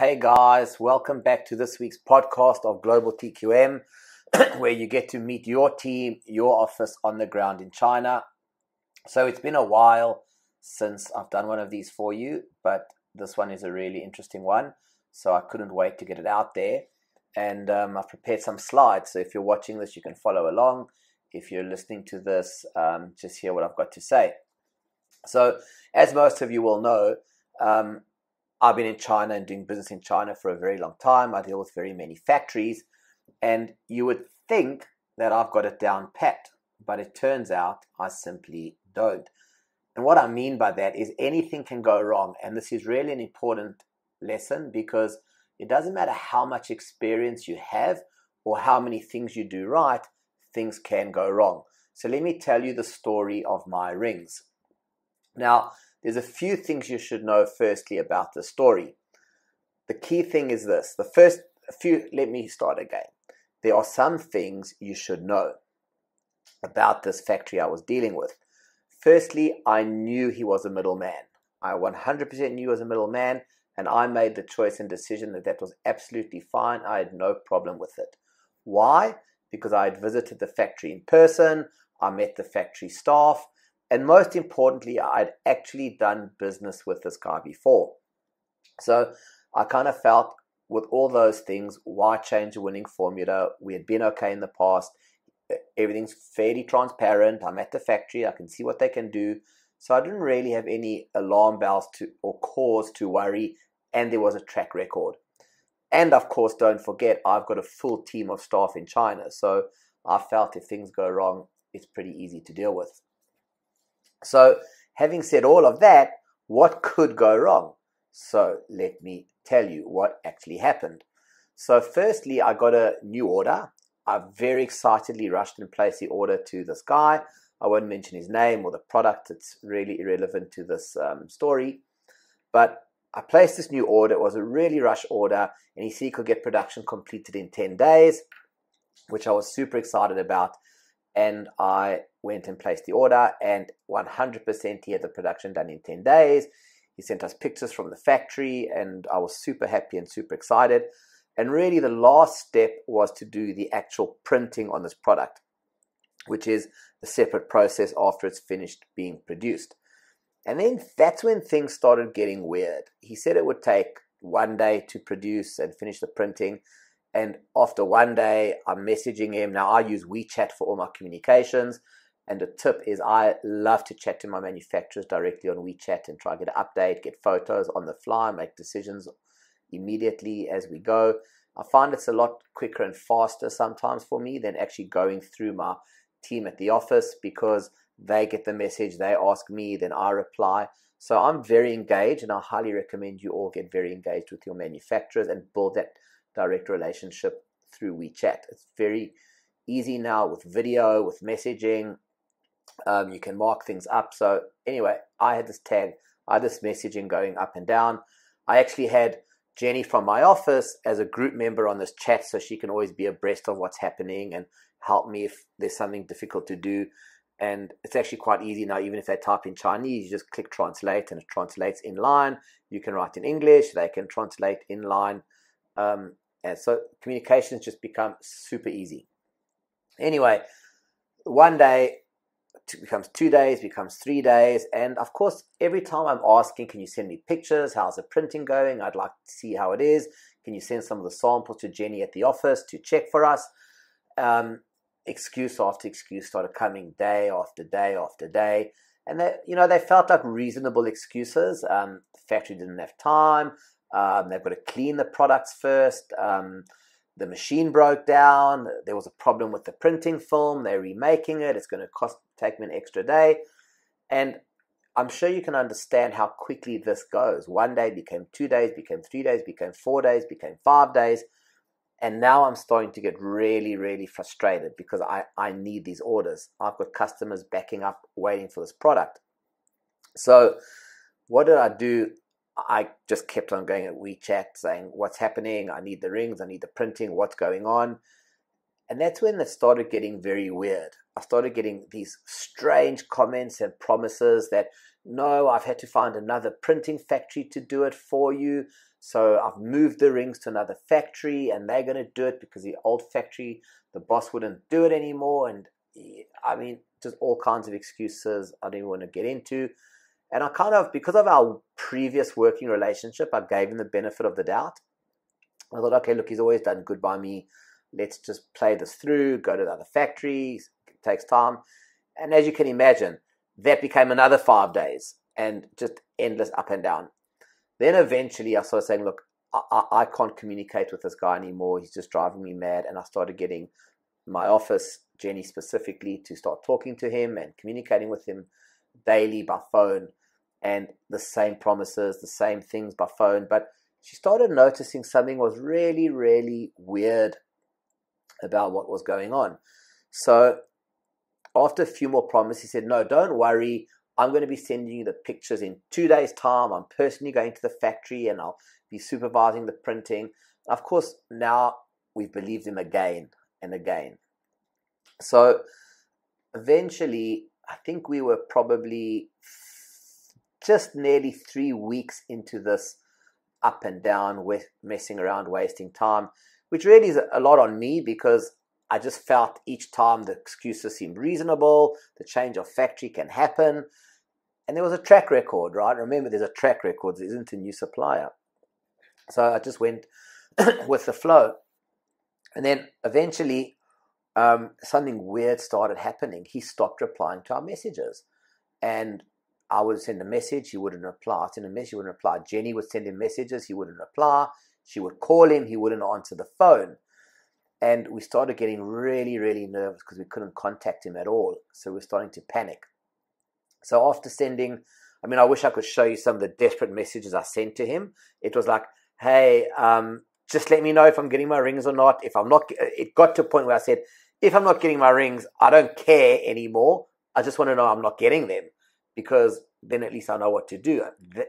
Hey guys, welcome back to this week's podcast of GlobalTQM, where you get to meet your team, your office on the ground in China. So it's been a while since I've done one of these for you, but this one is a really interesting one. So I couldn't wait to get it out there. And I've prepared some slides. So if you're watching this, you can follow along. If you're listening to this, just hear what I've got to say. So as most of you will know, I've been in China and doing business in China for a very long time. I deal with very many factories, and you would think that I've got it down pat, but it turns out I simply don't. And what I mean by that is anything can go wrong, and this is really an important lesson because it doesn't matter how much experience you have or how many things you do right, things can go wrong. So let me tell you the story of my rings. Now, there's a few things you should know firstly about the story. The key thing is this. Let me start again. There are some things you should know about this factory I was dealing with. Firstly, I knew he was a middleman. I 100% knew he was a middleman, and I made the choice and decision that was absolutely fine. I had no problem with it. Why? Because I had visited the factory in person, I met the factory staff, and most importantly, I'd actually done business with this guy before. So I kind of felt with all those things, why change a winning formula? We had been okay in the past. Everything's fairly transparent. I'm at the factory. I can see what they can do. So I didn't really have any alarm bells or cause to worry. And there was a track record. And of course, don't forget, I've got a full team of staff in China. So I felt if things go wrong, it's pretty easy to deal with. So having said all of that, what could go wrong? So let me tell you what actually happened. So firstly, I got a new order. I very excitedly rushed and placed the order to this guy. I won't mention his name or the product. It's really irrelevant to this story. But I placed this new order. It was a really rush order, and he said he could get production completed in 10 days, which I was super excited about. And I went and placed the order, and 100% he had the production done in 10 days. He sent us pictures from the factory, and I was super happy and super excited. And really the last step was to do the actual printing on this product, which is a separate process after it's finished being produced. And then that's when things started getting weird. He said it would take 1 day to produce and finish the printing. And after 1 day, I'm messaging him. Now, I use WeChat for all my communications. And the tip is I love to chat to my manufacturers directly on WeChat and try to get an update, get photos on the fly, make decisions immediately as we go. I find it's a lot quicker and faster sometimes for me than actually going through my team at the office because they get the message, they ask me, then I reply. So I'm very engaged, and I highly recommend you all get very engaged with your manufacturers and build that direct relationship through WeChat. It's very easy now with video, with messaging. You can mark things up. So anyway, I had this messaging going up and down. I actually had Jenny from my office as a group member on this chat, so she can always be abreast of what's happening and help me if there's something difficult to do. And it's actually quite easy now. Even if they type in Chinese, you just click translate and it translates in line. You can write in English, they can translate in line. And so communications just become super easy. Anyway, 1 day becomes 2 days, becomes 3 days. And of course, every time I'm asking, can you send me pictures? How's the printing going? I'd like to see how it is. Can you send some of the samples to Jenny at the office to check for us? Excuse after excuse started coming day after day after day. And they felt like reasonable excuses. The factory didn't have time. They've got to clean the products first. The machine broke down. There was a problem with the printing film. They're remaking it. It's going to take me an extra day. And I'm sure you can understand how quickly this goes. 1 day became 2 days, became 3 days, became 4 days, became 5 days. And now I'm starting to get really, really frustrated because I need these orders. I've got customers backing up, waiting for this product. So what did I do? I just kept on going at WeChat saying, what's happening? I need the rings. I need the printing. What's going on? And that's when it started getting very weird. I started getting these strange comments and promises that, no, I've had to find another printing factory to do it for you. So I've moved the rings to another factory and they're going to do it because the old factory, the boss wouldn't do it anymore. And I mean, just all kinds of excuses I didn't want to get into. And I kind of, because of our previous working relationship, I gave him the benefit of the doubt. I thought, okay, look, he's always done good by me. Let's just play this through, go to the other factories. It takes time. And as you can imagine, that became another 5 days and just endless up and down. Then eventually I started saying, look, I can't communicate with this guy anymore. He's just driving me mad. And I started getting my office, Jenny specifically, to start talking to him and communicating with him daily by phone, and the same promises, the same things by phone. But she started noticing something was really, really weird about what was going on. So after a few more promises, he said, no, don't worry. I'm going to be sending you the pictures in 2 days' time. I'm personally going to the factory and I'll be supervising the printing. Of course, now we've believed him again and again. So eventually, I think we were probably just nearly 3 weeks into this up and down, with messing around, wasting time, which really is a lot on me because I just felt each time the excuses seemed reasonable, the change of factory can happen. And there was a track record, right? Remember, there's a track record. There isn't a new supplier. So I just went with the flow. And then eventually, something weird started happening. He stopped replying to our messages. And I would send a message, he wouldn't reply. I send a message, he wouldn't reply. Jenny would send him messages, he wouldn't reply. She would call him, he wouldn't answer the phone. And we started getting really, really nervous because we couldn't contact him at all. So we were starting to panic. So after sending, I mean, I wish I could show you some of the desperate messages I sent to him. It was like, hey, just let me know if I'm getting my rings or not. If I'm not, it got to a point where I said, if I'm not getting my rings, I don't care anymore. I just want to know I'm not getting them, because then at least I know what to do.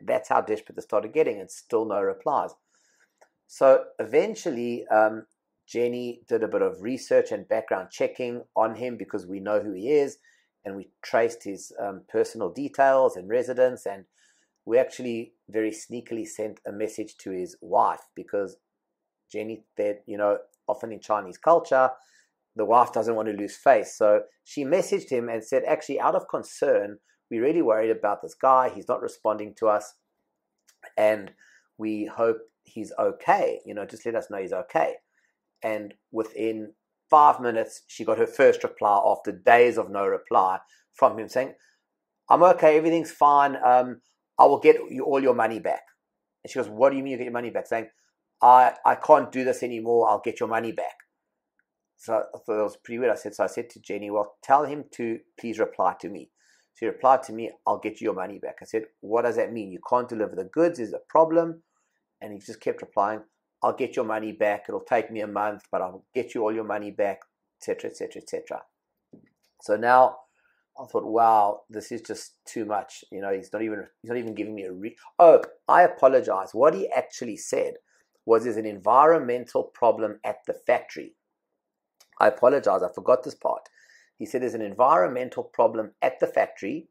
That's how desperate they started getting, and still no replies. So eventually, Jenny did a bit of research and background checking on him because we know who he is, and we traced his personal details and residence, and we actually very sneakily sent a message to his wife, because Jenny said, you know, often in Chinese culture, the wife doesn't want to lose face. So she messaged him and said, actually, out of concern, we're really worried about this guy. He's not responding to us, and we hope he's okay. You know, just let us know he's okay. And within 5 minutes, she got her first reply after days of no reply from him saying, I'm okay, everything's fine. I will get you all your money back. And she goes, what do you mean you get your money back? Saying, I can't do this anymore. I'll get your money back. So I thought that was pretty weird. I said to Jenny, well, tell him to please reply to me. She replied to me, I'll get you your money back. I said, what does that mean? You can't deliver the goods? Is it a problem? And he just kept replying, I'll get your money back. It'll take me a month, but I'll get you all your money back, etc., etc., etc. So now I thought, wow, this is just too much. You know, he's not even giving me Oh, I apologize. What he actually said was there's an environmental problem at the factory. I apologize. I forgot this part. He said there's an environmental problem at the factory,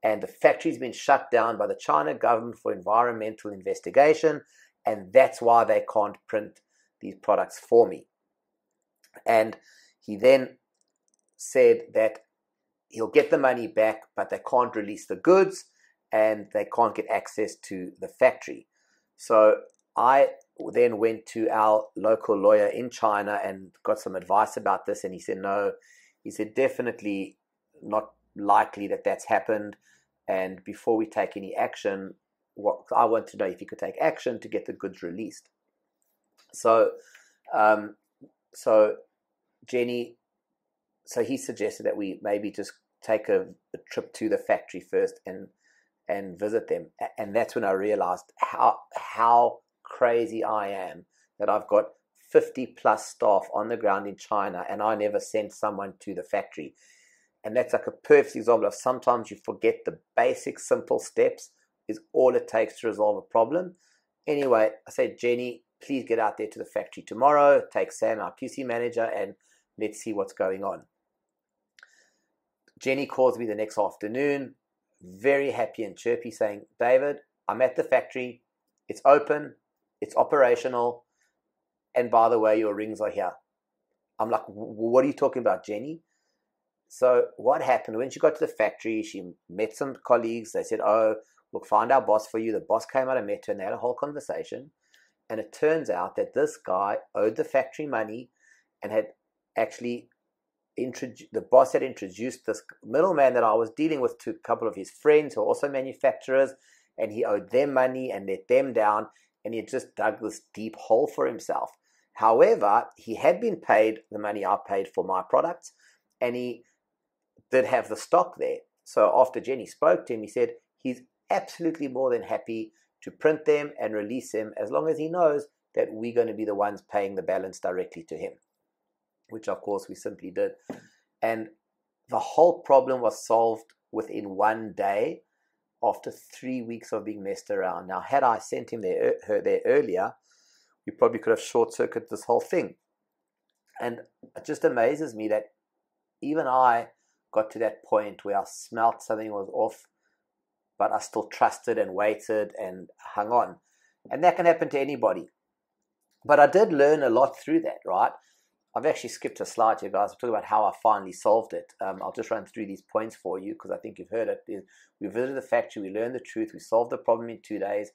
and the factory's been shut down by the China government for environmental investigation, and that's why they can't print these products for me. And he then said that he'll get the money back, but they can't release the goods, and they can't get access to the factory. So I then went to our local lawyer in China and got some advice about this, and he said, no, he said, definitely not likely that that's happened, and before we take any action, what I want to know if you could take action to get the goods released. So Jenny, so he suggested that we maybe just take a trip to the factory first and visit them. And that's when I realized how crazy I am, that I've got 50 plus staff on the ground in China, and I never sent someone to the factory. And that's like a perfect example of sometimes you forget the basic simple steps is all it takes to resolve a problem. Anyway, I said, Jenny, please get out there to the factory tomorrow. Take Sam, our QC manager, and Let's see what's going on. Jenny calls me the next afternoon, very happy and chirpy, saying, David, I'm at the factory. It's open. It's operational. And by the way, your rings are here. I'm like, what are you talking about, Jenny? So what happened, when she got to the factory, she met some colleagues. They said, oh, we'll find our boss for you. The boss came out and met her, and they had a whole conversation. And it turns out that this guy owed the factory money and had actually the boss had introduced this middleman that I was dealing with to a couple of his friends who are also manufacturers, and he owed them money and let them down, and he had just dug this deep hole for himself. However, he had been paid the money I paid for my products, and he did have the stock there. So after Jenny spoke to him, he said he's absolutely more than happy to print them and release them as long as he knows that we're going to be the ones paying the balance directly to him, which of course we simply did. And the whole problem was solved within 1 day after 3 weeks of being messed around. Now, had I sent him her there earlier, we probably could have short-circuited this whole thing. And it just amazes me that even I got to that point where I smelt something was off, but I still trusted and waited and hung on. And that can happen to anybody. But I did learn a lot through that, right? I've actually skipped a slide here, guys. I'll talk about how I finally solved it. I'll just run through these points for you because I think you've heard it. We visited the factory, we learned the truth, we solved the problem in 2 days.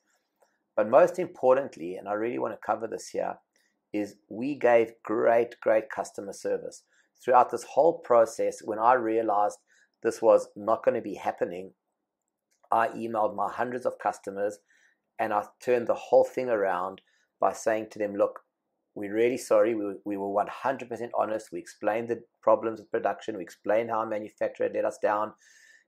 But most importantly, and I really want to cover this here, is we gave great customer service. Throughout this whole process, when I realized this was not going to be happening, I emailed my hundreds of customers and I turned the whole thing around by saying to them, look, we're really sorry. We were 100% honest. We explained the problems with production. We explained how our manufacturer had let us down.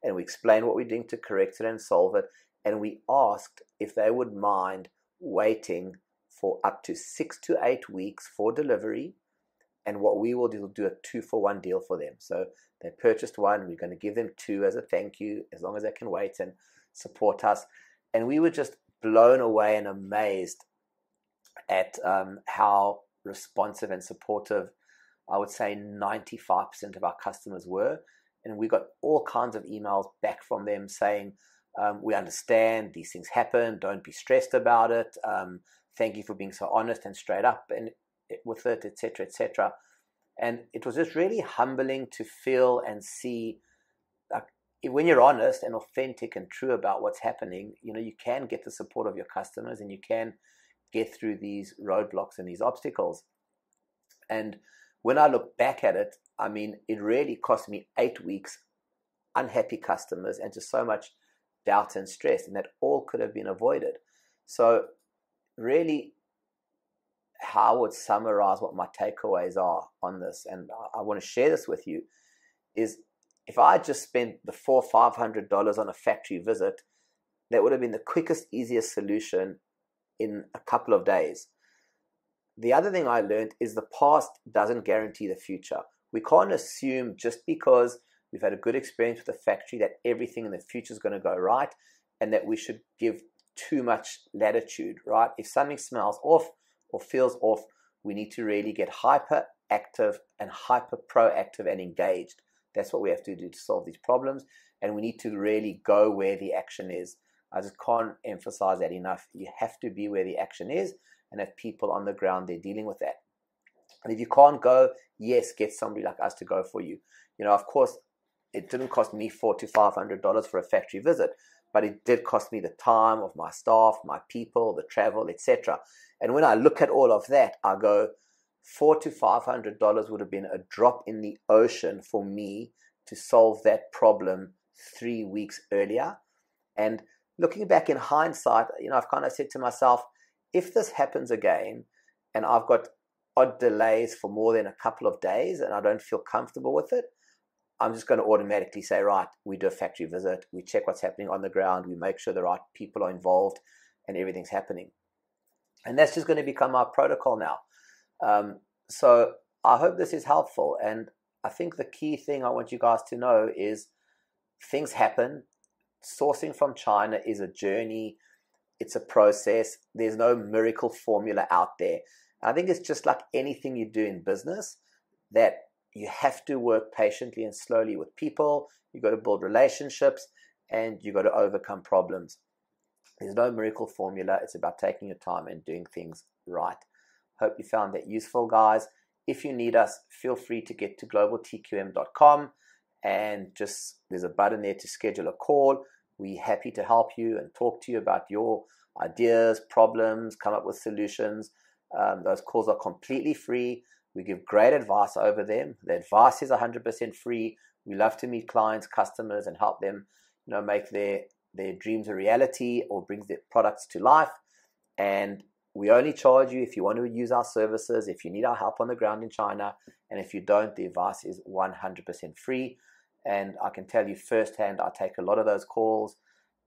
And we explained what we're doing to correct it and solve it. And we asked if they would mind waiting for up to 6 to 8 weeks for delivery. And what we will do a 2-for-1 deal for them. So they purchased one. We're going to give them 2 as a thank you, as long as they can wait and support us. And we were just blown away and amazed at how responsive and supportive, I would say 95% of our customers were. And we got all kinds of emails back from them saying, we understand these things happen, don't be stressed about it, thank you for being so honest and straight up and with it, etc., etc. And it was just really humbling to feel and see, like, when you're honest and authentic and true about what's happening, you can get the support of your customers and you can get through these roadblocks and these obstacles. And when I look back at it, I mean, it really cost me 8 weeks, unhappy customers, and just so much doubt and stress, and that all could have been avoided. So really, how I would summarize what my takeaways are on this, and I want to share this with you, is if I just spent the $400 or $500 on a factory visit, that would have been the quickest, easiest solution in a couple of days. The other thing I learned is the past doesn't guarantee the future. We can't assume just because we've had a good experience with the factory that everything in the future is going to go right and that we should give too much latitude, right? If something smells off or feels off, we need to really get hyper active and hyper proactive and engaged. That's what we have to do to solve these problems. And we need to really go where the action is. I just can't emphasize that enough. You have to be where the action is and have people on the ground there dealing with that. And if you can't go, yes, get somebody like us to go for you. Of course, it didn't cost me $400 to $500 for a factory visit, but it did cost me the time of my staff, my people, the travel, etc. And when I look at all of that, I go, $400 to $500 would have been a drop in the ocean for me to solve that problem 3 weeks earlier. And looking back in hindsight, I've kind of said to myself, if this happens again and I've got odd delays for more than a couple of days and I don't feel comfortable with it, I'm just going to automatically say, right, we do a factory visit, we check what's happening on the ground, we make sure the right people are involved and everything's happening. And that's just going to become our protocol now. So I hope this is helpful. And I think the key thing I want you guys to know is things happen. Sourcing from China is a journey. It's a process. There's no miracle formula out there. I think it's just like anything you do in business, that you have to work patiently and slowly with people. You've got to build relationships, and you've got to overcome problems. There's no miracle formula. It's about taking your time and doing things right. Hope you found that useful, guys. If you need us, feel free to get to globaltqm.com, and there's a button there to schedule a call. We're happy to help you and talk to you about your ideas, problems, come up with solutions. Those calls are completely free. We give great advice over them. The advice is 100% free. We love to meet clients, customers, and help them, make their dreams a reality or brings their products to life. And we only charge you if you want to use our services, if you need our help on the ground in China, and if you don't, the advice is 100% free. And I can tell you firsthand, I take a lot of those calls.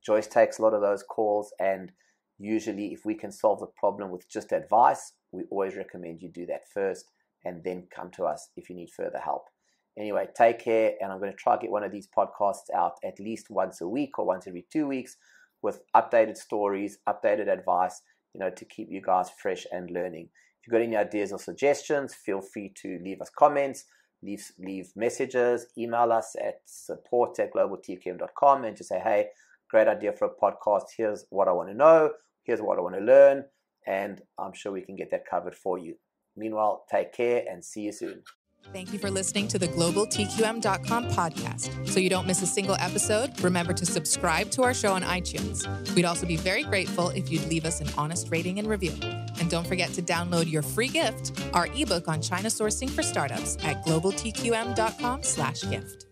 Joyce takes a lot of those calls, and usually if we can solve the problem with just advice, we always recommend you do that first and then come to us if you need further help. Anyway, take care, and I'm going to try to get one of these podcasts out at least once a week or once every 2 weeks with updated stories, updated advice, to keep you guys fresh and learning. If you've got any ideas or suggestions, feel free to leave us comments, leave messages, email us at support@globaltqm.com and just say, hey, great idea for a podcast. Here's what I want to know. Here's what I want to learn. And I'm sure we can get that covered for you. Meanwhile, take care and see you soon. Thank you for listening to the GlobalTQM.com podcast. So you don't miss a single episode, remember to subscribe to our show on iTunes. We'd also be very grateful if you'd leave us an honest rating and review. And don't forget to download your free gift, our ebook on China sourcing for startups at GlobalTQM.com/gift.